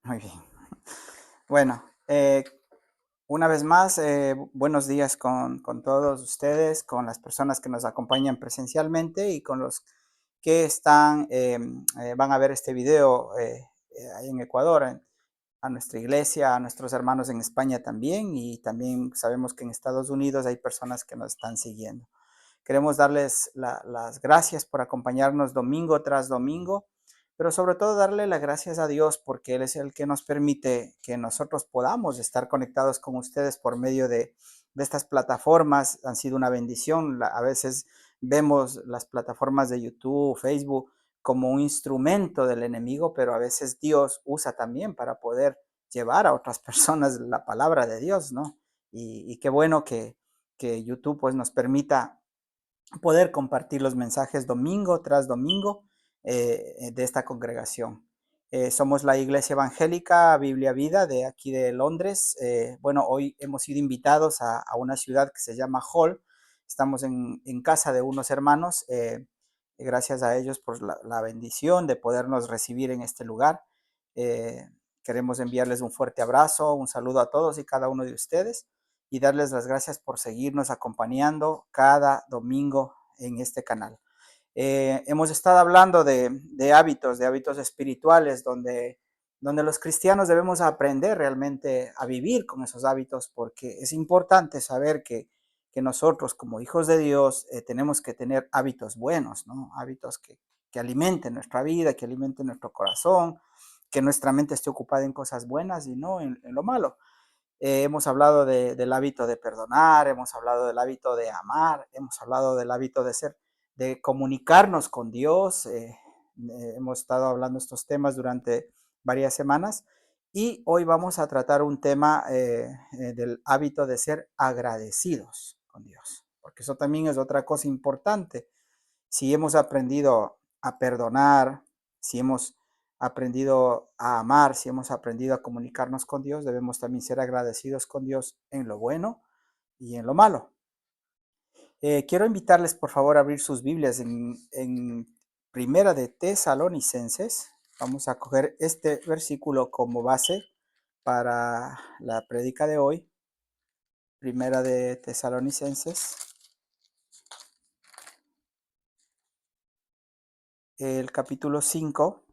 Muy bien. Bueno, una vez más, buenos días con todos ustedes, con las personas que nos acompañan presencialmente y con los que van a ver este video ahí en Ecuador, a nuestra iglesia, a nuestros hermanos en España también, y también sabemos que en Estados Unidos hay personas que nos están siguiendo. Queremos darles las gracias por acompañarnos domingo tras domingo, pero sobre todo darle las gracias a Dios porque Él es el que nos permite que nosotros podamos estar conectados con ustedes por medio de estas plataformas. Han sido una bendición. A veces vemos las plataformas de YouTube, Facebook como un instrumento del enemigo, pero a veces Dios usa también para poder llevar a otras personas la palabra de Dios, ¿no? Y qué bueno que YouTube pues nos permita poder compartir los mensajes domingo tras domingo de esta congregación. Somos la Iglesia Evangélica Biblia Vida de aquí de Londres. Bueno, hoy hemos sido invitados a una ciudad que se llama Hull. Estamos en casa de unos hermanos. Gracias a ellos por la bendición de podernos recibir en este lugar. Eh, Queremos enviarles un fuerte abrazo, un saludo a todos y cada uno de ustedes y darles las gracias por seguirnos acompañando cada domingo en este canal. Hemos estado hablando de hábitos espirituales, donde los cristianos debemos aprender realmente a vivir con esos hábitos, porque es importante saber que nosotros como hijos de Dios tenemos que tener hábitos buenos, ¿no? Hábitos que alimenten nuestra vida, que alimenten nuestro corazón, que nuestra mente esté ocupada en cosas buenas y no en lo malo. Hemos hablado del hábito de perdonar, hemos hablado del hábito de amar, hemos hablado del hábito de comunicarnos con Dios. Hemos estado hablando estos temas durante varias semanas y hoy vamos a tratar un tema del hábito de ser agradecidos con Dios, porque eso también es otra cosa importante. Si hemos aprendido a perdonar, si hemos aprendido a amar, si hemos aprendido a comunicarnos con Dios, debemos también ser agradecidos con Dios en lo bueno y en lo malo. Quiero invitarles, por favor, a abrir sus Biblias en Primera de Tesalonicenses. Vamos a coger este versículo como base para la prédica de hoy. Primera de Tesalonicenses, el capítulo 5.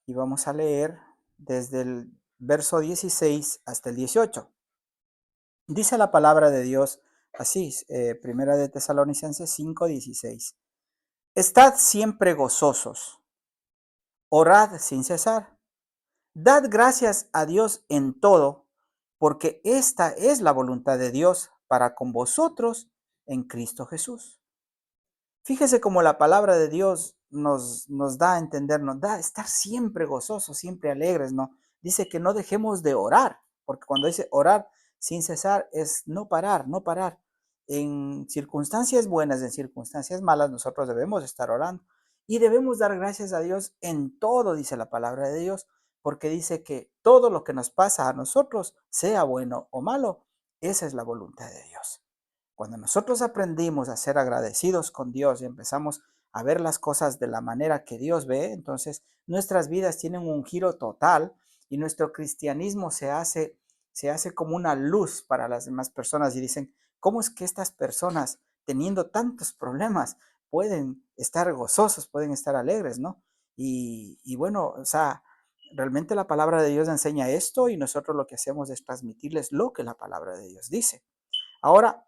Y vamos a leer desde el verso 16 hasta el 18. Dice la palabra de Dios así, Primera de Tesalonicenses 5:16. Estad siempre gozosos, orad sin cesar, dad gracias a Dios en todo, porque esta es la voluntad de Dios para con vosotros en Cristo Jesús. Fíjese cómo la palabra de Dios nos da a entender, nos da a estar siempre gozosos, siempre alegres, ¿no? Dice que no dejemos de orar, porque cuando dice orar sin cesar es no parar, no parar. En circunstancias buenas, en circunstancias malas, nosotros debemos estar orando y debemos dar gracias a Dios en todo, dice la palabra de Dios, porque dice que todo lo que nos pasa a nosotros, sea bueno o malo, esa es la voluntad de Dios. Cuando nosotros aprendimos a ser agradecidos con Dios y empezamos a ver las cosas de la manera que Dios ve, entonces nuestras vidas tienen un giro total y nuestro cristianismo se hace como una luz para las demás personas y dicen, ¿cómo es que estas personas teniendo tantos problemas pueden estar gozosos, pueden estar alegres, ¿no? Y bueno, o sea, realmente la palabra de Dios enseña esto y nosotros lo que hacemos es transmitirles lo que la palabra de Dios dice. Ahora,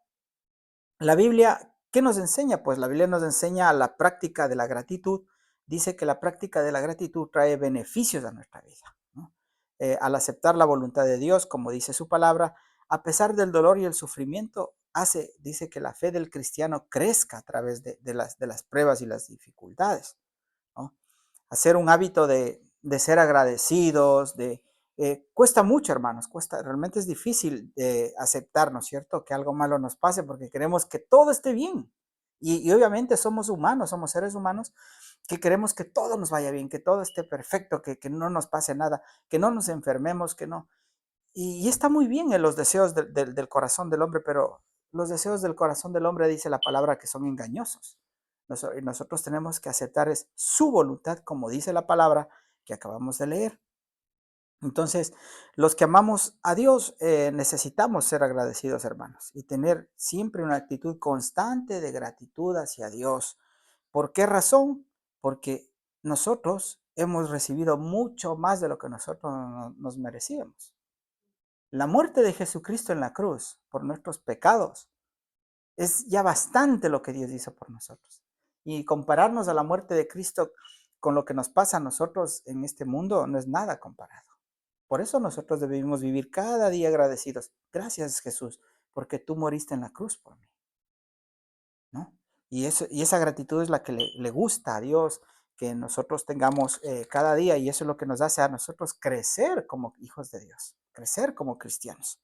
la Biblia, ¿qué nos enseña? Pues la Biblia nos enseña la práctica de la gratitud. Dice que la práctica de la gratitud trae beneficios a nuestra vida, ¿no? Al aceptar la voluntad de Dios, como dice su palabra, a pesar del dolor y el sufrimiento, dice que la fe del cristiano crezca a través de las pruebas y las dificultades, ¿no? Hacer un hábito de ser agradecidos, cuesta mucho, hermanos, realmente es difícil aceptar, ¿no es cierto?, que algo malo nos pase porque queremos que todo esté bien. Y obviamente somos humanos, somos seres humanos que queremos que todo nos vaya bien, que todo esté perfecto, que no nos pase nada, que no nos enfermemos, que no. Y está muy bien en los deseos del corazón del hombre, pero los deseos del corazón del hombre dice la palabra que son engañosos. Y nosotros tenemos que aceptar es su voluntad, como dice la palabra que acabamos de leer. Entonces, los que amamos a Dios necesitamos ser agradecidos, hermanos, y tener siempre una actitud constante de gratitud hacia Dios. ¿Por qué razón? Porque nosotros hemos recibido mucho más de lo que nosotros nos merecíamos. La muerte de Jesucristo en la cruz por nuestros pecados es ya bastante lo que Dios hizo por nosotros. Y compararnos a la muerte de Cristo con lo que nos pasa a nosotros en este mundo no es nada comparado. Por eso nosotros debemos vivir cada día agradecidos. Gracias, Jesús, porque tú moriste en la cruz por mí, ¿no? Y esa gratitud es la que le gusta a Dios que nosotros tengamos cada día, y eso es lo que nos hace a nosotros crecer como hijos de Dios, crecer como cristianos.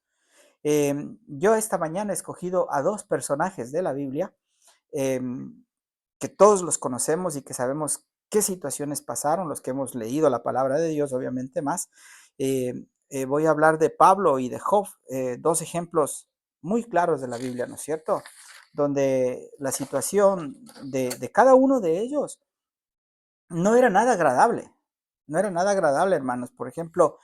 Yo esta mañana he escogido a dos personajes de la Biblia em, que todos los conocemos y que sabemos qué situaciones pasaron, los que hemos leído la palabra de Dios, obviamente más. Voy a hablar de Pablo y de Job, dos ejemplos muy claros de la Biblia, ¿no es cierto? Donde la situación de cada uno de ellos no era nada agradable. No era nada agradable, hermanos. Por ejemplo,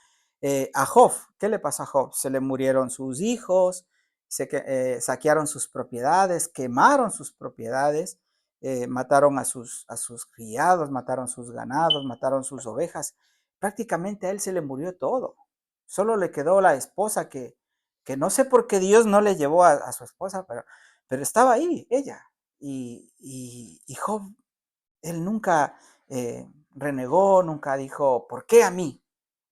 a Job, ¿qué le pasó a Job? Se le murieron sus hijos, saquearon sus propiedades, quemaron sus propiedades, mataron a sus criados, mataron sus ganados, mataron sus ovejas. Prácticamente a él se le murió todo. Solo le quedó la esposa que no sé por qué Dios no le llevó a su esposa, pero estaba ahí, ella. Y Job, él nunca renegó, nunca dijo, ¿por qué a mí?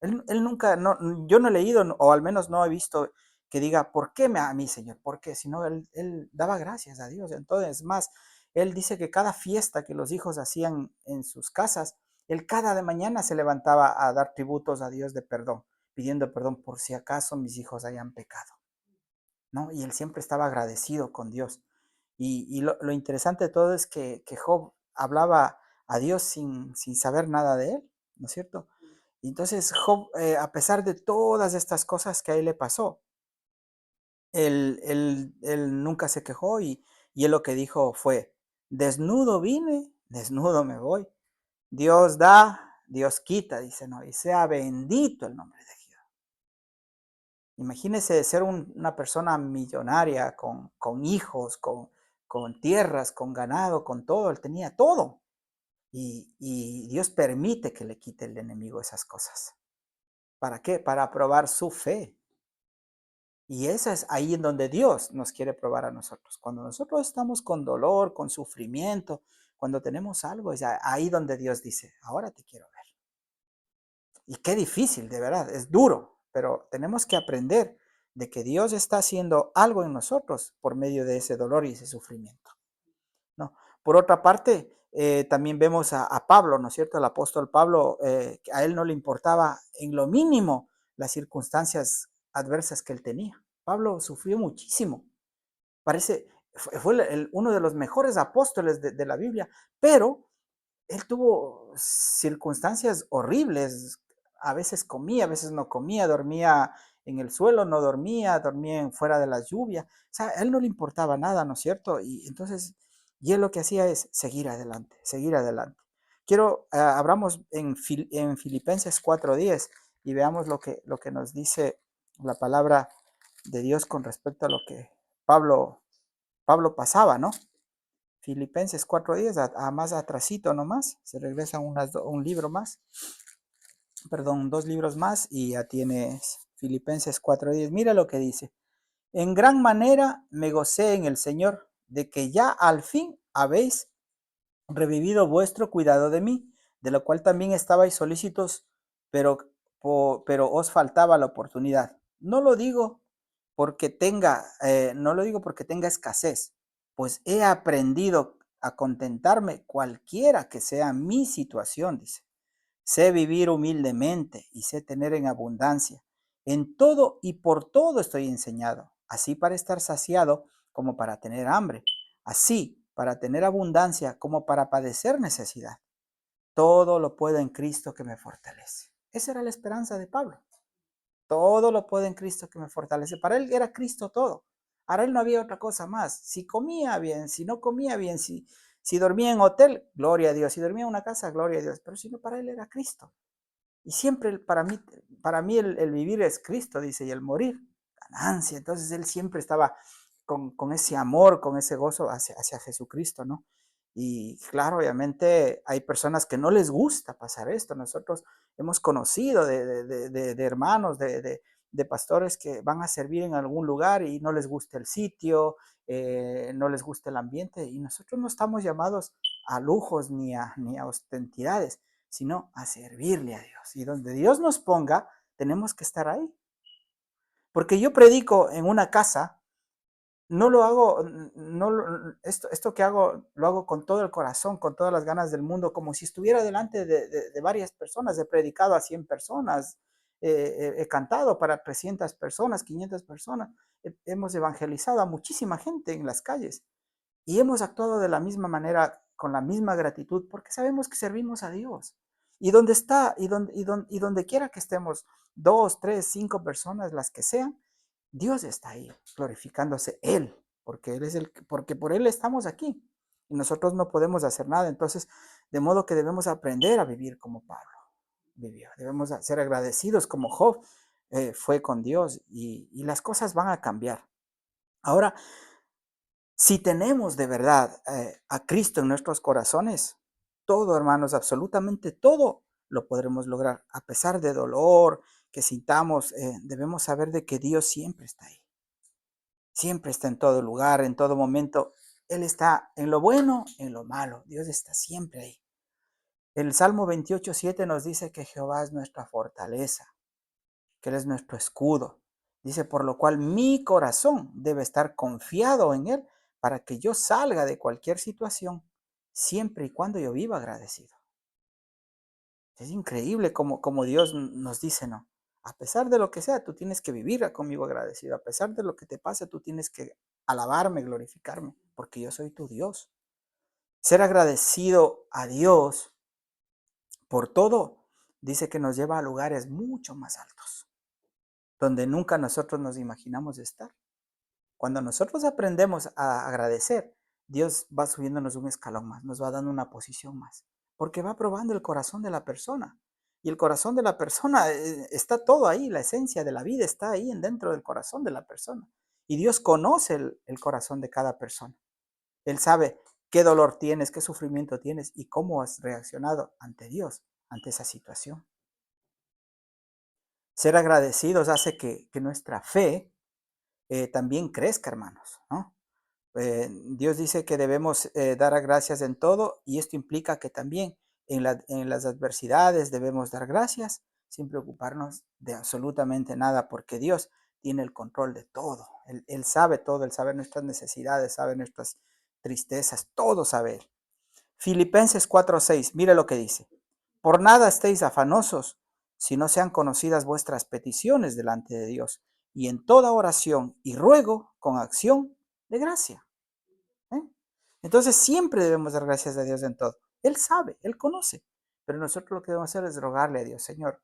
Él nunca, no, yo no he leído, o al menos no he visto que diga, ¿por qué a mí, Señor? ¿Por qué? Sino él daba gracias a Dios. Entonces, más, él dice que cada fiesta que los hijos hacían en sus casas, él cada de mañana se levantaba a dar tributos a Dios de perdón, pidiendo perdón por si acaso mis hijos hayan pecado, ¿no? Y él siempre estaba agradecido con Dios. Y lo interesante de todo es que Job hablaba a Dios sin saber nada de él, ¿no es cierto? Y entonces Job, a pesar de todas estas cosas que a él le pasó, él nunca se quejó y él lo que dijo fue, desnudo vine, desnudo me voy. Dios da, Dios quita, dice, ¿no? Y sea bendito el nombre de Jehová. Imagínese ser una persona millonaria, con hijos, con tierras, con ganado, con todo. Él tenía todo. Y Dios permite que le quite el enemigo esas cosas. ¿Para qué? Para probar su fe. Y eso es ahí en donde Dios nos quiere probar a nosotros. Cuando nosotros estamos con dolor, con sufrimiento, cuando tenemos algo, es ahí donde Dios dice, ahora te quiero ver. Y qué difícil, de verdad, es duro, pero tenemos que aprender de que Dios está haciendo algo en nosotros por medio de ese dolor y ese sufrimiento, ¿no? Por otra parte, también vemos a Pablo, ¿no es cierto? El apóstol Pablo, que a él no le importaba en lo mínimo las circunstancias adversas que él tenía. Pablo sufrió muchísimo. Parece, fue uno de los mejores apóstoles de la Biblia, pero él tuvo circunstancias horribles. A veces comía, a veces no comía, dormía en el suelo, no dormía, dormía fuera de la lluvia. O sea, a él no le importaba nada, ¿no es cierto? Y entonces, y él lo que hacía es seguir adelante, seguir adelante. Quiero, abramos en Filipenses 4:10 y veamos lo que nos dice la palabra de Dios con respecto a lo que Pablo pasaba, ¿no? Filipenses 4:10, a más atrasito nomás, se regresa un libro más, perdón, dos libros más y ya tienes Filipenses 4:10. Mira lo que dice. En gran manera me gocé en el Señor de que ya al fin habéis revivido vuestro cuidado de mí, de lo cual también estabais solícitos, pero, pero os faltaba la oportunidad. No lo digo porque tenga escasez, pues he aprendido a contentarme cualquiera que sea mi situación, dice. Sé vivir humildemente y sé tener en abundancia. En todo y por todo estoy enseñado, así para estar saciado como para tener hambre, así para tener abundancia como para padecer necesidad. Todo lo puedo en Cristo que me fortalece. Esa era la esperanza de Pablo. Todo lo puedo en Cristo que me fortalece. Para él era Cristo todo. Para él no había otra cosa más. Si comía bien, si no comía bien, si dormía en hotel, gloria a Dios. Si dormía en una casa, gloria a Dios. Pero si no, para él era Cristo. Y siempre para mí el vivir es Cristo, dice, y el morir, ganancia. Entonces él siempre estaba con ese amor, con ese gozo hacia Jesucristo, ¿no? Y claro, obviamente hay personas que no les gusta pasar esto. Nosotros hemos conocido de hermanos, de pastores que van a servir en algún lugar y no les gusta el sitio, no les gusta el ambiente, y nosotros no estamos llamados a lujos ni a ostentidades, sino a servirle a Dios. Y donde Dios nos ponga, tenemos que estar ahí. Porque yo predico en una casa, no lo hago, no, esto que hago, lo hago con todo el corazón, con todas las ganas del mundo, como si estuviera delante de varias personas. He predicado a 100 personas, he cantado para 300 personas, 500 personas, hemos evangelizado a muchísima gente en las calles. Y hemos actuado de la misma manera, con la misma gratitud, porque sabemos que servimos a Dios. Y donde está, y donde quiera que estemos, 2, 3, 5 personas, las que sean, Dios está ahí, glorificándose Él, porque por Él estamos aquí. Y nosotros no podemos hacer nada. Entonces, de modo que debemos aprender a vivir como Pablo vivió. Debemos ser agradecidos como Job fue con Dios, y las cosas van a cambiar. Ahora, si tenemos de verdad a Cristo en nuestros corazones, todo, hermanos, absolutamente todo lo podremos lograr. A pesar de dolor que sintamos, debemos saber de que Dios siempre está ahí. Siempre está en todo lugar, en todo momento. Él está en lo bueno, en lo malo. Dios está siempre ahí. El Salmo 28:7 nos dice que Jehová es nuestra fortaleza, que Él es nuestro escudo. Dice, por lo cual mi corazón debe estar confiado en Él para que yo salga de cualquier situación, siempre y cuando yo viva agradecido. Es increíble como Dios nos dice, ¿no? A pesar de lo que sea, tú tienes que vivir conmigo agradecido. A pesar de lo que te pase, tú tienes que alabarme, glorificarme, porque yo soy tu Dios. Ser agradecido a Dios por todo, dice que nos lleva a lugares mucho más altos, donde nunca nosotros nos imaginamos estar. Cuando nosotros aprendemos a agradecer, Dios va subiéndonos un escalón más, nos va dando una posición más, porque va probando el corazón de la persona. Y el corazón de la persona está todo ahí, la esencia de la vida está ahí dentro del corazón de la persona. Y Dios conoce el corazón de cada persona. Él sabe qué dolor tienes, qué sufrimiento tienes y cómo has reaccionado ante Dios, ante esa situación. Ser agradecidos hace que nuestra fe también crezca, hermanos, ¿no? Dios dice que debemos dar gracias en todo, y esto implica que también en las adversidades debemos dar gracias sin preocuparnos de absolutamente nada, porque Dios tiene el control de todo. Él sabe todo, Él sabe nuestras necesidades, sabe nuestras tristezas, todo sabe Él. Filipenses 4:6, mire lo que dice. Por nada estéis afanosos, si no sean conocidas vuestras peticiones delante de Dios, y en toda oración y ruego con acción de gracia. ¿Eh? Entonces siempre debemos dar gracias a Dios en todo. Él sabe, Él conoce, pero nosotros lo que debemos hacer es rogarle a Dios, Señor,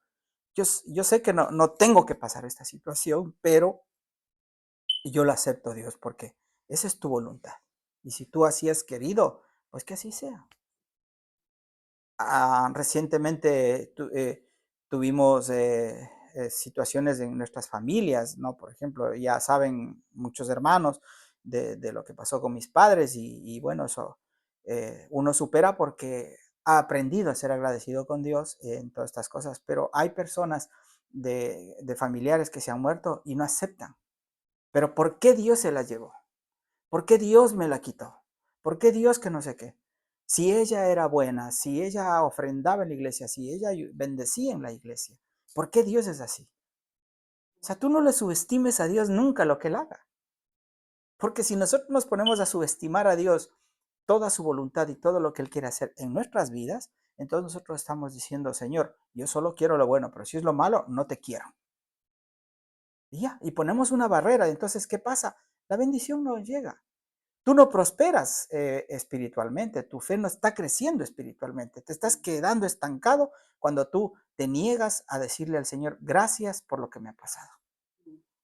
yo sé que no tengo que pasar esta situación, pero yo la acepto, Dios, porque esa es tu voluntad. Y si tú así has querido, pues que así sea. Recientemente tuvimos situaciones en nuestras familias, ¿no? Por ejemplo, ya saben muchos hermanos de lo que pasó con mis padres, y bueno, eso uno supera porque ha aprendido a ser agradecido con Dios en todas estas cosas, pero hay personas de familiares que se han muerto y no aceptan. Pero ¿por qué Dios se la llevó? ¿Por qué Dios me la quitó? ¿Por qué Dios que no sé qué? Si ella era buena, si ella ofrendaba en la iglesia, si ella bendecía en la iglesia, ¿por qué Dios es así? O sea, tú no le subestimes a Dios nunca lo que Él haga. Porque si nosotros nos ponemos a subestimar a Dios toda su voluntad y todo lo que Él quiere hacer en nuestras vidas, entonces nosotros estamos diciendo, Señor, yo solo quiero lo bueno, pero si es lo malo, no te quiero. Y ya, y ponemos una barrera. Entonces, ¿qué pasa? La bendición no llega. Tú no prosperas espiritualmente, tu fe no está creciendo espiritualmente, te estás quedando estancado cuando tú te niegas a decirle al Señor, gracias por lo que me ha pasado.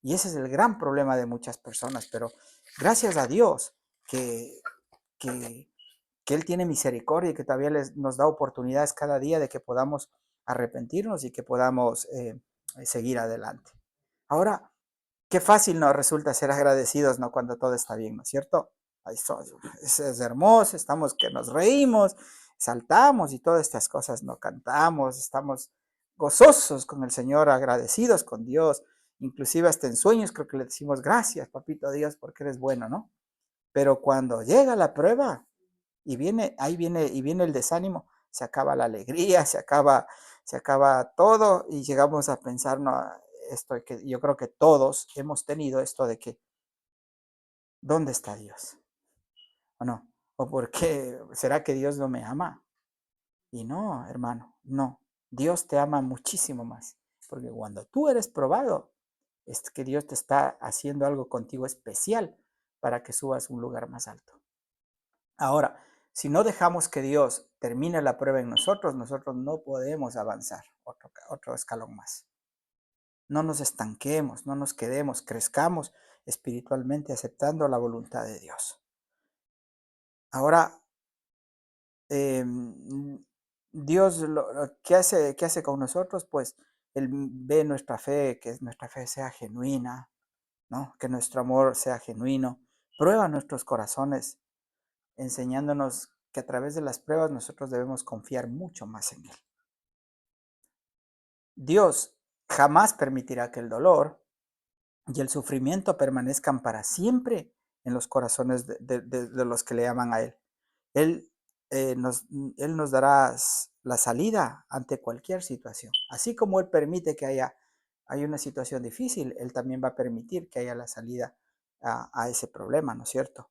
Y ese es el gran problema de muchas personas, pero gracias a Dios que, que, que Él tiene misericordia y que todavía nos da oportunidades cada día de que podamos arrepentirnos y que podamos seguir adelante. Ahora, qué fácil nos resulta ser agradecidos, ¿no? Cuando todo está bien, ¿no es cierto? Es hermoso, estamos que nos reímos, saltamos y todas estas cosas, ¿no? Cantamos, estamos gozosos con el Señor, agradecidos con Dios, inclusive hasta en sueños creo que le decimos gracias, papito Dios, porque eres bueno, ¿no? Pero cuando llega la prueba y viene el desánimo, se acaba la alegría, se acaba todo y llegamos a pensar, no, esto que yo creo que todos hemos tenido esto de que, ¿dónde está Dios? ¿O no? ¿O por qué? ¿Será que Dios no me ama? Y no, hermano, no. Dios te ama muchísimo más. Porque cuando tú eres probado, es que Dios te está haciendo algo contigo especial para que subas a un lugar más alto. Ahora, si no dejamos que Dios termine la prueba en nosotros, nosotros no podemos avanzar otro escalón más. No nos estanquemos, no nos quedemos, crezcamos espiritualmente aceptando la voluntad de Dios. Ahora, Dios, ¿qué hace con nosotros? Pues Él ve nuestra fe, que nuestra fe sea genuina, ¿no? Que nuestro amor sea genuino. Prueba nuestros corazones, enseñándonos que a través de las pruebas nosotros debemos confiar mucho más en Él. Dios jamás permitirá que el dolor y el sufrimiento permanezcan para siempre en los corazones de los que le aman a Él. Él, Él nos dará la salida ante cualquier situación. Así como Él permite que hay una situación difícil, Él también va a permitir que haya la salida a ese problema, ¿no es cierto?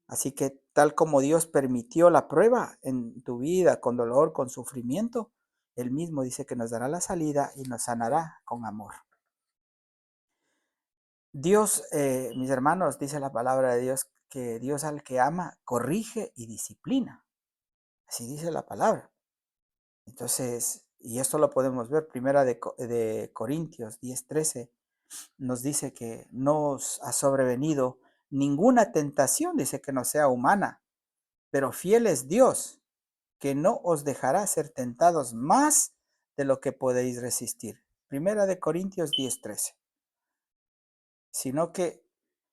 Así que tal como Dios permitió la prueba en tu vida, con dolor, con sufrimiento, Él mismo dice que nos dará la salida y nos sanará con amor. Dios, mis hermanos, dice la palabra de Dios, que Dios al que ama corrige y disciplina. Así dice la palabra. Entonces, y esto lo podemos ver, primera de Corintios 10:13, nos dice que no os ha sobrevenido ninguna tentación, dice que no sea humana, pero fiel es Dios, que no os dejará ser tentados más de lo que podéis resistir. Primera de Corintios 10:13. Sino que,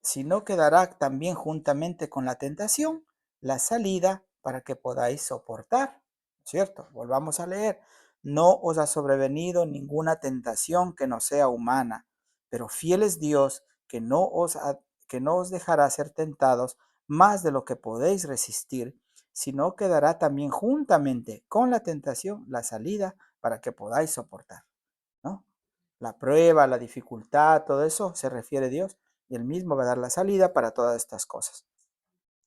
sino que dará también juntamente con la tentación la salida para que podáis soportar. ¿Cierto? Volvamos a leer. No os ha sobrevenido ninguna tentación que no sea humana, pero fiel es Dios que no os dejará ser tentados más de lo que podéis resistir, sino que dará también juntamente con la tentación la salida para que podáis soportar, ¿no? La prueba, la dificultad, todo eso se refiere a Dios y Él mismo va a dar la salida para todas estas cosas.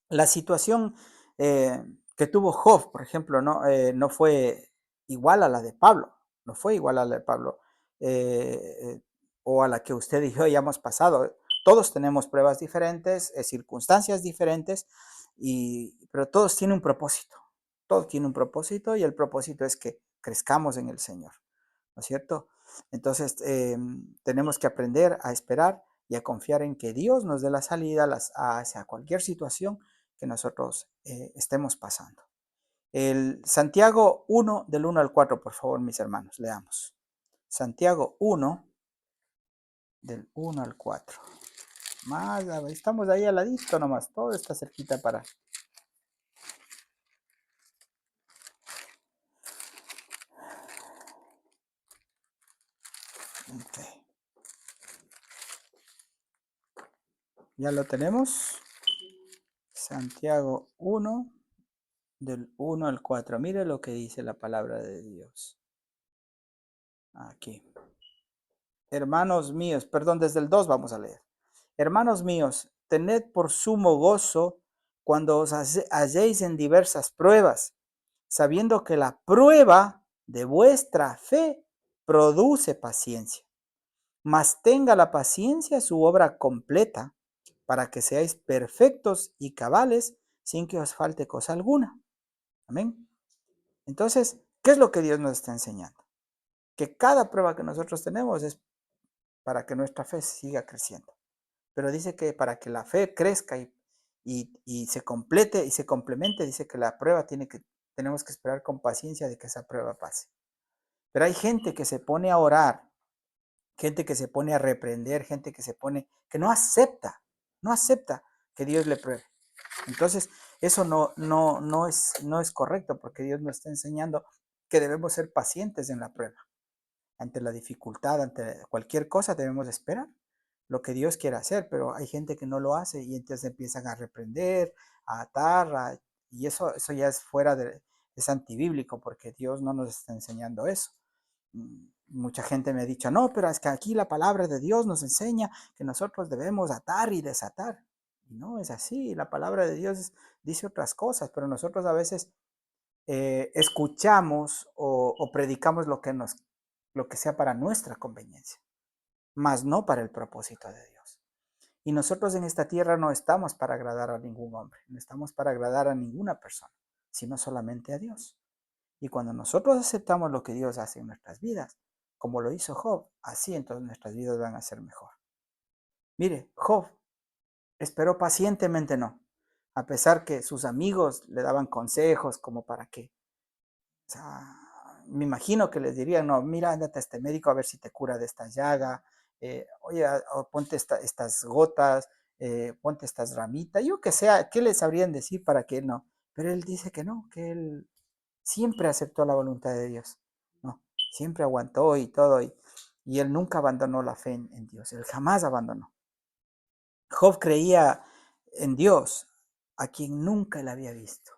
La situación que tuvo Job, por ejemplo, no fue igual a la de Pablo, no fue igual a la de Pablo o a la que usted y yo hayamos pasado. Todos tenemos pruebas diferentes, circunstancias diferentes, pero todos tienen un propósito. Todo tiene un propósito y el propósito es que crezcamos en el Señor, ¿no es cierto? Entonces, tenemos que aprender a esperar y a confiar en que Dios nos dé la salida hacia cualquier situación que nosotros estemos pasando. El Santiago 1, del 1 al 4, por favor, mis hermanos, leamos. Santiago 1, del 1 al 4. Más, estamos ahí al ladito nomás, todo está cerquita para... Okay. ¿Ya lo tenemos? Santiago 1, del 1 al 4. Mire lo que dice la palabra de Dios. Aquí. Hermanos míos, perdón, desde el 2 vamos a leer. Hermanos míos, tened por sumo gozo cuando os halléis en diversas pruebas, sabiendo que la prueba de vuestra fe produce paciencia. Mas tenga la paciencia su obra completa, para que seáis perfectos y cabales, sin que os falte cosa alguna. Amén. Entonces, ¿qué es lo que Dios nos está enseñando? Que cada prueba que nosotros tenemos es para que nuestra fe siga creciendo. Pero dice que para que la fe crezca y se complete y se complemente, dice que la prueba tenemos que esperar con paciencia de que esa prueba pase. Pero hay gente que se pone a orar, gente que se pone a reprender, gente que no acepta que Dios le pruebe. Entonces, eso no es correcto, porque Dios nos está enseñando que debemos ser pacientes en la prueba. Ante la dificultad, ante cualquier cosa, debemos esperar lo que Dios quiera hacer, pero hay gente que no lo hace y entonces empiezan a reprender, a atar, y eso ya es es antibíblico, porque Dios no nos está enseñando eso. Mucha gente me ha dicho, no, pero es que aquí la palabra de Dios nos enseña que nosotros debemos atar y desatar. Y no es así, la palabra de Dios dice otras cosas, pero nosotros a veces escuchamos o predicamos lo que sea para nuestra conveniencia, mas no para el propósito de Dios. Y nosotros en esta tierra no estamos para agradar a ningún hombre, no estamos para agradar a ninguna persona, sino solamente a Dios. Y cuando nosotros aceptamos lo que Dios hace en nuestras vidas, como lo hizo Job, así entonces nuestras vidas van a ser mejor. Mire, Job esperó pacientemente, no, a pesar que sus amigos le daban consejos como para que, o sea, me imagino que les dirían, no, mira, ándate a este médico a ver si te cura de esta llaga, oye, ponte estas gotas, ponte estas ramitas, yo que sea, ¿qué les sabrían decir para que él no? Pero él dice que no, que él siempre aceptó la voluntad de Dios, no, siempre aguantó y todo, y él nunca abandonó la fe en Dios, él jamás abandonó. Job creía en Dios, a quien nunca le había visto.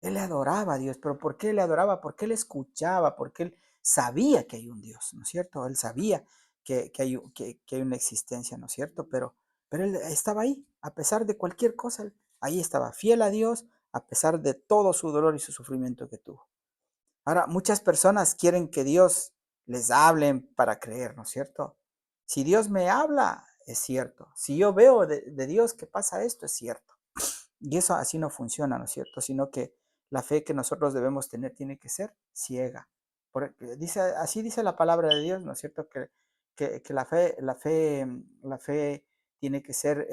Él le adoraba a Dios, pero ¿por qué le adoraba? Porque él escuchaba, porque él sabía que hay un Dios, ¿no es cierto? Él sabía que hay una existencia, ¿no es cierto? Pero él estaba ahí, a pesar de cualquier cosa, ahí estaba fiel a Dios, a pesar de todo su dolor y su sufrimiento que tuvo. Ahora, muchas personas quieren que Dios les hable para creer, ¿no es cierto? Si Dios me habla, es cierto. Si yo veo de Dios que pasa esto, es cierto. Y eso así no funciona, ¿no es cierto? Sino que la fe que nosotros debemos tener tiene que ser ciega. Porque así dice la palabra de Dios, ¿no es cierto? Que la fe tiene que ser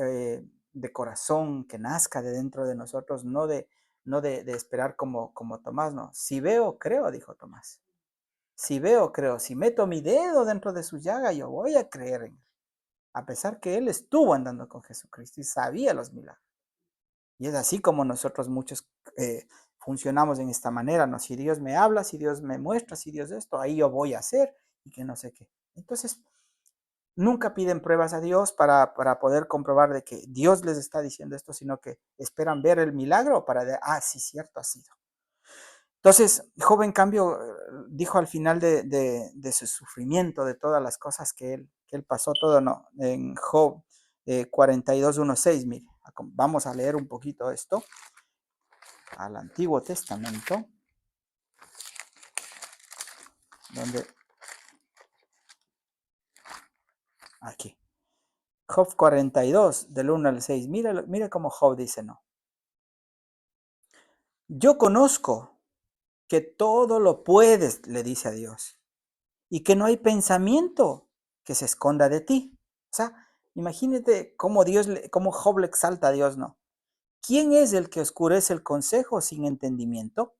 de corazón, que nazca de dentro de nosotros, no de esperar como Tomás, no. Si veo, creo, dijo Tomás. Si veo, creo. Si meto mi dedo dentro de su llaga, yo voy a creer en él. A pesar que él estuvo andando con Jesucristo y sabía los milagros. Y es así como nosotros muchos funcionamos en esta manera, ¿no? Si Dios me habla, si Dios me muestra, si Dios esto, ahí yo voy a hacer y que no sé qué. Entonces, nunca piden pruebas a Dios para poder comprobar de que Dios les está diciendo esto, sino que esperan ver el milagro para decir, sí, cierto, ha sido. Entonces, Job, en cambio, dijo al final de su sufrimiento, de todas las cosas que él pasó, todo, no, en Job 42:1-6, mire, vamos a leer un poquito esto al Antiguo Testamento, donde aquí, Job 42, del 1 al 6, mira cómo Job dice, no. Yo conozco que todo lo puedes, le dice a Dios, y que no hay pensamiento que se esconda de ti. O sea, imagínate cómo Job le exalta a Dios, ¿no? ¿Quién es el que oscurece el consejo sin entendimiento?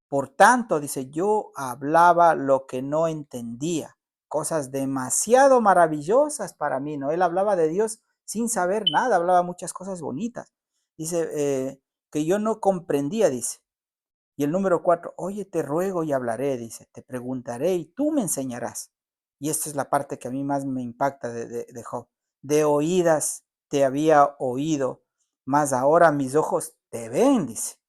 Por tanto, dice, yo hablaba lo que no entendía, cosas demasiado maravillosas para mí, ¿no? Él hablaba de Dios sin saber nada, hablaba muchas cosas bonitas. Dice, que yo no comprendía, dice. Y el número 4, oye, te ruego y hablaré, dice, te preguntaré y tú me enseñarás. Y esta es la parte que a mí más me impacta de Job. De oídas te había oído, mas ahora mis ojos te ven, dice.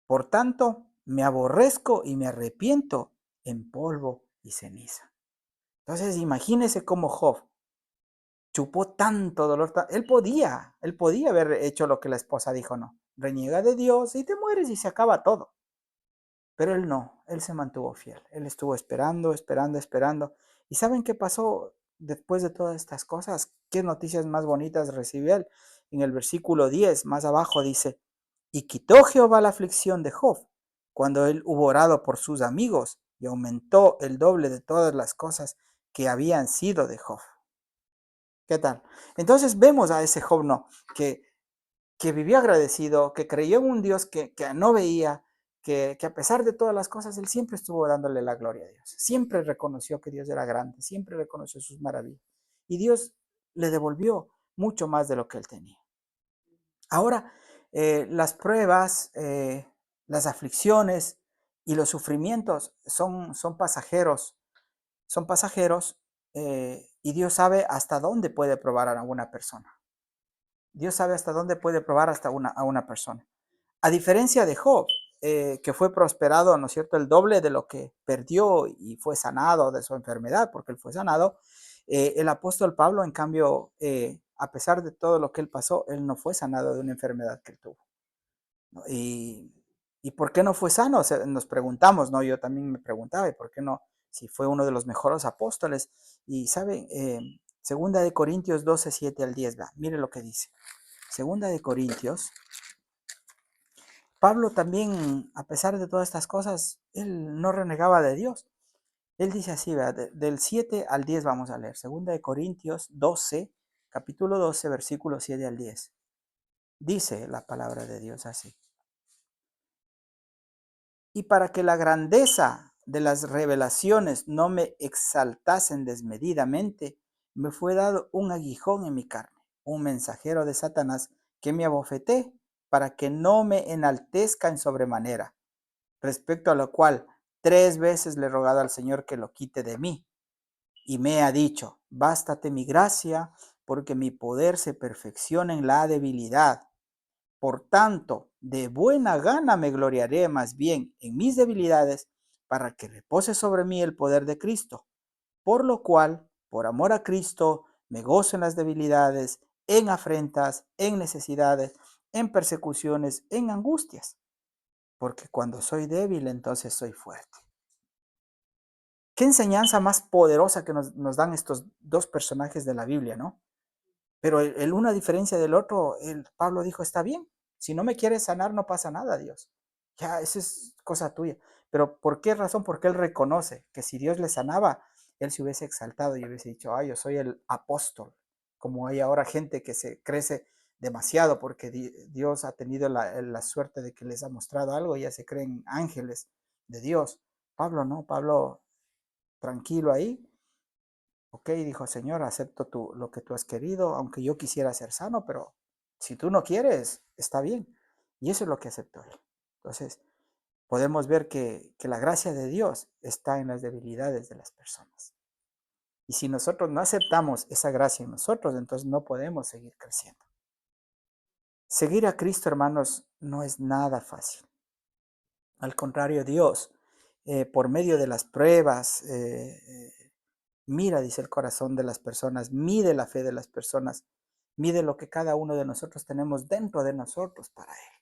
Por tanto, me aborrezco y me arrepiento en polvo y ceniza. Entonces, imagínese cómo Job chupó tanto dolor. Él podía haber hecho lo que la esposa dijo, no. Reniega de Dios y te mueres y se acaba todo. Pero él no, él se mantuvo fiel. Él estuvo esperando, esperando, esperando. ¿Y saben qué pasó después de todas estas cosas? ¿Qué noticias más bonitas recibió él? En el versículo 10, más abajo dice, y quitó Jehová la aflicción de Job cuando él hubo orado por sus amigos y aumentó el doble de todas las cosas que habían sido de Job. ¿Qué tal? Entonces vemos a ese Job, ¿no? Que vivió agradecido, que creyó en un Dios que no veía, que a pesar de todas las cosas, él siempre estuvo dándole la gloria a Dios. Siempre reconoció que Dios era grande, siempre reconoció sus maravillas. Y Dios le devolvió mucho más de lo que él tenía. Ahora, las pruebas, las aflicciones y los sufrimientos son pasajeros, y Dios sabe hasta dónde puede probar a una persona. Dios sabe hasta dónde puede probar a una persona. A diferencia de Job, que fue prosperado, ¿no es cierto?, el doble de lo que perdió y fue sanado de su enfermedad, porque él fue sanado, el apóstol Pablo, en cambio, a pesar de todo lo que él pasó, él no fue sanado de una enfermedad que él tuvo, ¿no? ¿Y por qué no fue sano? O sea, nos preguntamos, ¿no? Yo también me preguntaba, ¿y por qué no? Si fue uno de los mejores apóstoles. Y, ¿saben? Segunda de Corintios 12, 7 al 10, va, mire lo que dice. Segunda de Corintios. Pablo también, a pesar de todas estas cosas, él no renegaba de Dios. Él dice así, del 7 al 10 vamos a leer. Segunda de Corintios 12, capítulo 12, versículo 7 al 10. Dice la palabra de Dios así. Y para que la grandeza de las revelaciones no me exaltasen desmedidamente, me fue dado un aguijón en mi carne, un mensajero de Satanás que me abofeté para que no me enaltezca en sobremanera, respecto a lo cual 3 veces le he rogado al Señor que lo quite de mí. Y me ha dicho, bástate mi gracia, porque mi poder se perfecciona en la debilidad. Por tanto, de buena gana me gloriaré más bien en mis debilidades, para que repose sobre mí el poder de Cristo. Por lo cual, por amor a Cristo, me gozo en las debilidades, en afrentas, en necesidades, en persecuciones, en angustias. Porque cuando soy débil, entonces soy fuerte. Qué enseñanza más poderosa que nos dan estos dos personajes de la Biblia, ¿no? Pero el uno, a diferencia del otro, Pablo dijo, está bien, si no me quieres sanar, no pasa nada, Dios. Ya, esa es cosa tuya. Pero ¿por qué razón? Porque él reconoce que si Dios le sanaba, él se hubiese exaltado y hubiese dicho, yo soy el apóstol. Como hay ahora gente que se crece demasiado porque Dios ha tenido la suerte de que les ha mostrado algo y ya se creen ángeles de Dios. Pablo no, Pablo tranquilo ahí. Ok, dijo, Señor, acepto lo que tú has querido, aunque yo quisiera ser sano, pero si tú no quieres, está bien. Y eso es lo que aceptó él. Entonces, podemos ver que la gracia de Dios está en las debilidades de las personas. Y si nosotros no aceptamos esa gracia en nosotros, entonces no podemos seguir creciendo. Seguir a Cristo, hermanos, no es nada fácil. Al contrario, Dios, por medio de las pruebas, mira, dice, el corazón de las personas, mide la fe de las personas, mide lo que cada uno de nosotros tenemos dentro de nosotros para Él.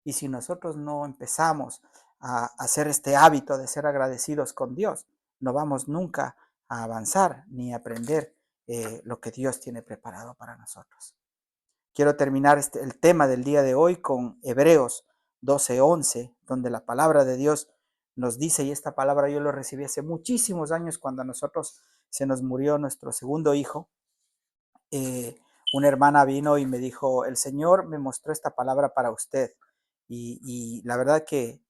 Y si nosotros no empezamos a hacer este hábito de ser agradecidos con Dios, no vamos nunca a avanzar ni a aprender lo que Dios tiene preparado para nosotros. Quiero terminar el tema del día de hoy con Hebreos 12:11, donde la palabra de Dios nos dice, y esta palabra yo lo recibí hace muchísimos años cuando a nosotros se nos murió nuestro segundo hijo. Una hermana vino y me dijo, el Señor me mostró esta palabra para usted. Y la verdad que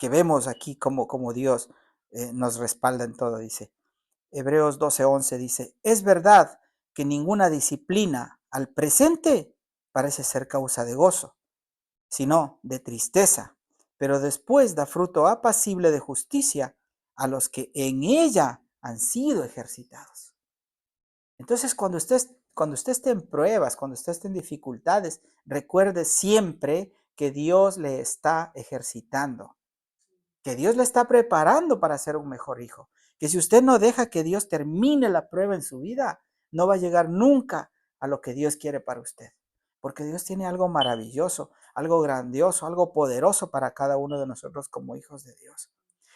vemos aquí como Dios nos respalda en todo, dice. Hebreos 12:11 dice, es verdad que ninguna disciplina al presente parece ser causa de gozo, sino de tristeza, pero después da fruto apacible de justicia a los que en ella han sido ejercitados. Entonces, cuando usted esté en pruebas, cuando usted esté en dificultades, recuerde siempre que Dios le está ejercitando, que Dios le está preparando para ser un mejor hijo, que si usted no deja que Dios termine la prueba en su vida, no va a llegar nunca a lo que Dios quiere para usted, porque Dios tiene algo maravilloso, algo grandioso, algo poderoso para cada uno de nosotros como hijos de Dios.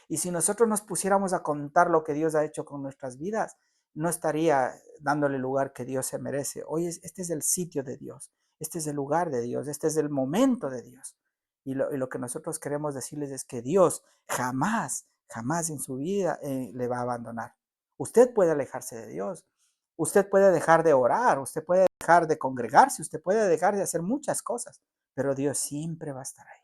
Y si nosotros nos pusiéramos a contar lo que Dios ha hecho con nuestras vidas, no estaría dándole el lugar que Dios se merece. Hoy este es el sitio de Dios, este es el lugar de Dios, este es el momento de Dios. Y lo que nosotros queremos decirles es que Dios jamás, jamás en su vida le va a abandonar. Usted puede alejarse de Dios, usted puede dejar de orar, usted puede dejar de congregarse, usted puede dejar de hacer muchas cosas, pero Dios siempre va a estar ahí.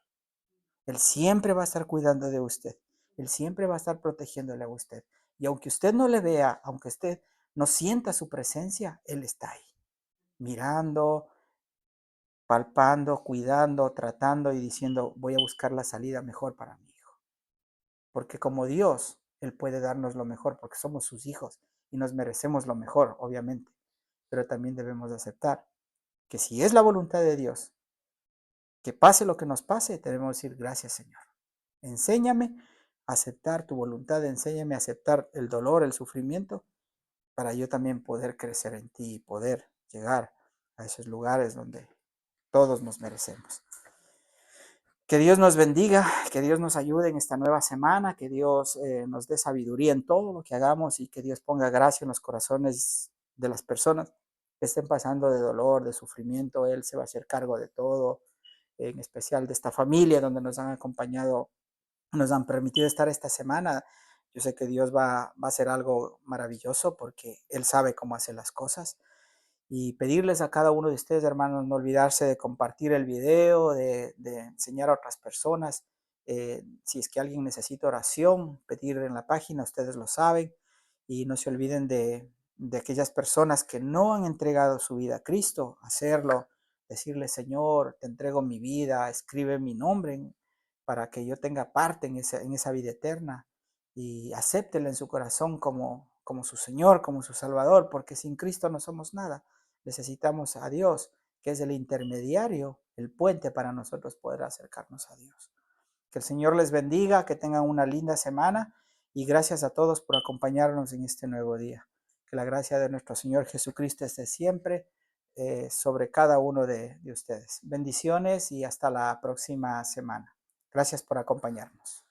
Él siempre va a estar cuidando de usted. Él siempre va a estar protegiéndole a usted. Y aunque usted no le vea, aunque usted no sienta su presencia, Él está ahí, mirando, palpando, cuidando, tratando y diciendo, voy a buscar la salida mejor para mi hijo. Porque como Dios, Él puede darnos lo mejor porque somos sus hijos y nos merecemos lo mejor, obviamente. Pero también debemos aceptar que si es la voluntad de Dios, que pase lo que nos pase, debemos decir gracias, Señor. Enséñame a aceptar tu voluntad, enséñame a aceptar el dolor, el sufrimiento, para yo también poder crecer en ti y poder llegar a esos lugares donde todos nos merecemos. Que Dios nos bendiga, que Dios nos ayude en esta nueva semana, que Dios nos dé sabiduría en todo lo que hagamos y que Dios ponga gracia en los corazones de las personas que estén pasando de dolor, de sufrimiento. Él se va a hacer cargo de todo, en especial de esta familia donde nos han acompañado, nos han permitido estar esta semana. Yo sé que Dios va a hacer algo maravilloso porque Él sabe cómo hacer las cosas. Y pedirles a cada uno de ustedes, hermanos, no olvidarse de compartir el video, de enseñar a otras personas. Si es que alguien necesita oración, pedir en la página, ustedes lo saben. Y no se olviden de aquellas personas que no han entregado su vida a Cristo, hacerlo, decirle, Señor, te entrego mi vida, escribe mi nombre para que yo tenga parte en esa vida eterna y acéptelo en su corazón como su Señor, como su Salvador, porque sin Cristo no somos nada. Necesitamos a Dios, que es el intermediario, el puente para nosotros poder acercarnos a Dios. Que el Señor les bendiga, que tengan una linda semana y gracias a todos por acompañarnos en este nuevo día. Que la gracia de nuestro Señor Jesucristo esté siempre sobre cada uno de ustedes. Bendiciones y hasta la próxima semana. Gracias por acompañarnos.